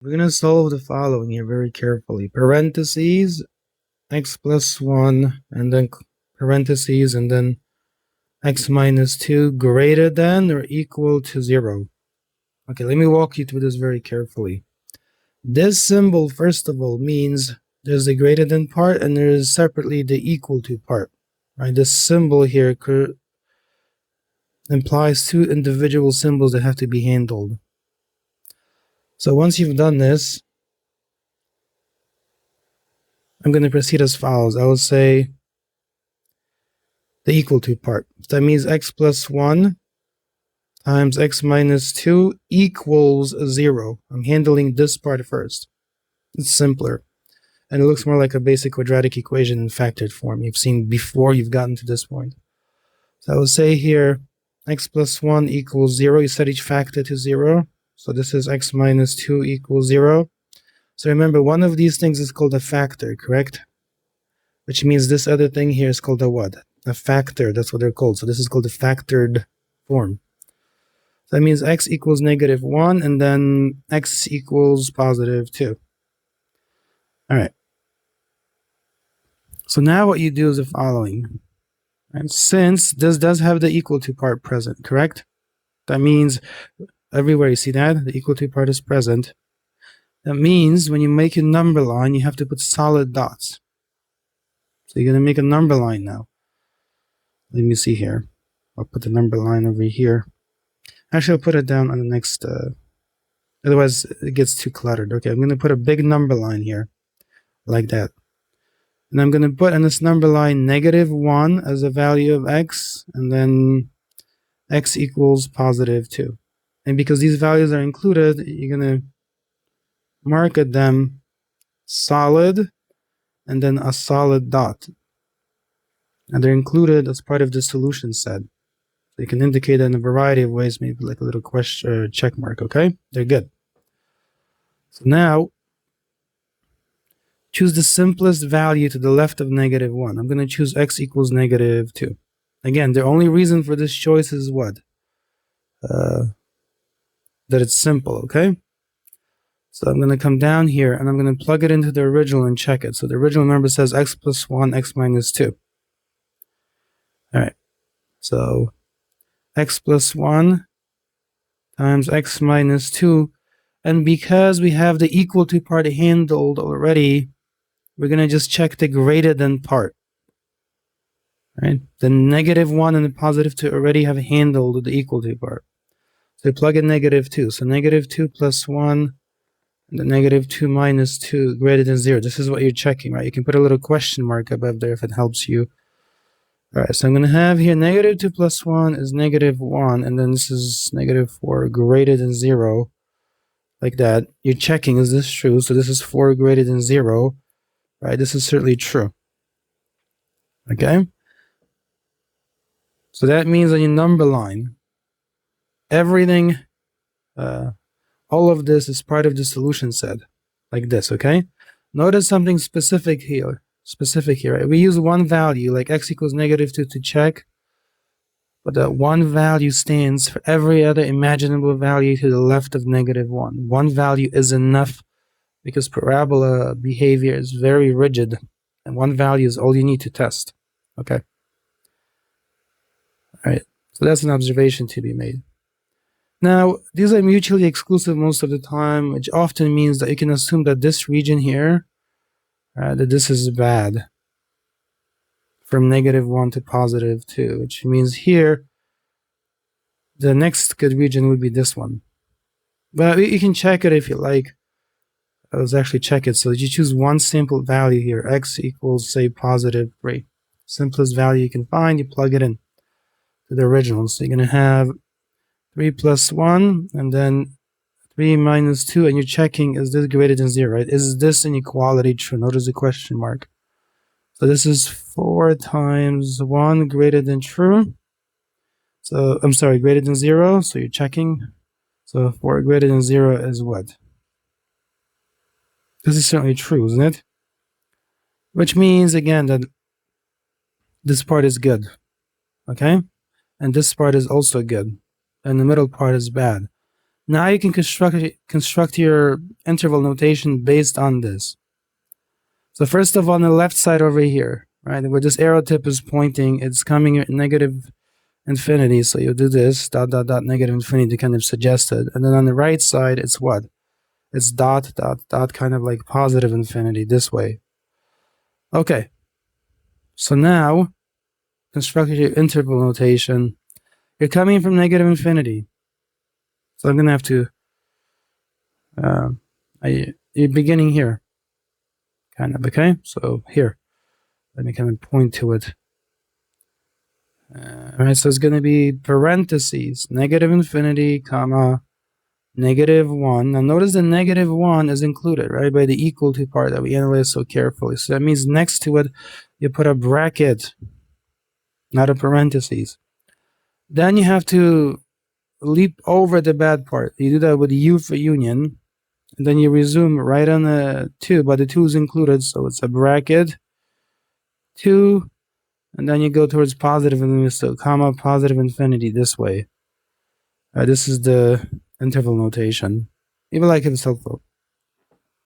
we're going to solve the following here very carefully. Parentheses, x plus 1, and then parentheses, and then x minus 2 greater than or equal to 0. Okay, let me walk you through this very carefully. This symbol, first of all, means there's the greater than part and there is separately the equal to part. Right? This symbol here implies two individual symbols that have to be handled. So once you've done this, I'm going to proceed as follows. I will say the equal to part. That means x plus 1 times x minus 2 equals 0. I'm handling this part first. It's simpler. And it looks more like a basic quadratic equation in factored form you've seen before you've gotten to this point. So I will say here x plus 1 equals 0. You set each factor to 0. So this is x minus 2 equals 0. So remember, one of these things is called a factor, correct? Which means this other thing here is called a what? A factor. That's what they're called. So this is called a factored form. So that means x equals negative 1 and then x equals positive 2. All right. So now what you do is the following. And since this does have the equal to part present, correct? That means everywhere you see that, the equal to part is present. That means when you make a number line, you have to put solid dots. So you're going to make a number line now. Let me see here. I'll put the number line over here. Actually, I'll put it down on the next, otherwise it gets too cluttered. Okay, I'm going to put a big number line here, like that. And I'm going to put in this number line negative 1 as a value of x, and then x equals positive 2. And because these values are included, you're going to mark them solid, and then a solid dot. And they're included as part of the solution set. So you can indicate that in a variety of ways, maybe like a little question check mark, okay? They're good. So now, choose the simplest value to the left of negative 1. I'm going to choose x equals negative 2. Again, the only reason for this choice is what? That it's simple, okay? So I'm going to come down here and I'm going to plug it into the original and check it. So the original number says x plus 1, x minus 2. All right. So x plus 1 times x minus 2. And because we have the equal to part handled already, we're going to just check the greater than part. Right? The negative 1 and the positive 2 already have handled the equal to part. So plug in negative 2. So negative 2 plus 1 and the negative 2 minus 2 greater than 0. This is what you're checking, right? You can put a little question mark above there if it helps you. All right, so I'm going to have here negative 2 plus 1 is negative 1, and then this is negative 4 greater than 0, like that. You're checking, is this true? So this is 4 greater than 0, right? This is certainly true. Okay? So that means on your number line, everything, all of this is part of the solution set, like this, okay? Notice something specific here. Right? We use one value, like x equals negative 2 to check, but that one value stands for every other imaginable value to the left of negative 1. One value is enough because parabola behavior is very rigid, and one value is all you need to test. Okay? All right, so that's an observation to be made. Now, these are mutually exclusive most of the time, which often means that you can assume that this region here, that this is bad from negative 1 to positive 2, which means here the next good region would be this one. But you can check it if you like. Let's actually check it. So you choose one simple value here, x equals, say, positive 3. Simplest value you can find, you plug it in to the original. So you're going to have 3 plus 1, and then 3 minus 2, and you're checking, is this greater than 0, right? Is this inequality true? Notice the question mark. So this is 4 times 1 greater than true. So, I'm sorry, greater than 0, so you're checking. So 4 greater than 0 is what? This is certainly true, isn't it? Which means, again, that this part is good, okay? And this part is also good, and the middle part is bad. Now you can construct your interval notation based on this. So first of all, on the left side over here, right, where this arrow tip is pointing, it's coming at negative infinity. So you'll do this, dot, dot, dot, negative infinity to kind of suggest it. And then on the right side, it's what? It's dot, dot, dot, kind of like positive infinity this way. Okay. So now, construct your interval notation. You're coming from negative infinity. So I'm going to have to, you're beginning here. Kind of, okay? So here, let me kind of point to it. Alright, so it's going to be parentheses, negative infinity, comma, -1. Now notice the -1 is included, right, by the equal to part that we analyzed so carefully. So that means next to it, you put a bracket, not a parentheses. Then you have to leap over the bad part. You do that with U for union. And then you resume right on the 2, but the 2 is included, so it's a bracket, 2, and then you go towards positive infinity, so comma, positive infinity this way. This is the interval notation. Even like it's helpful.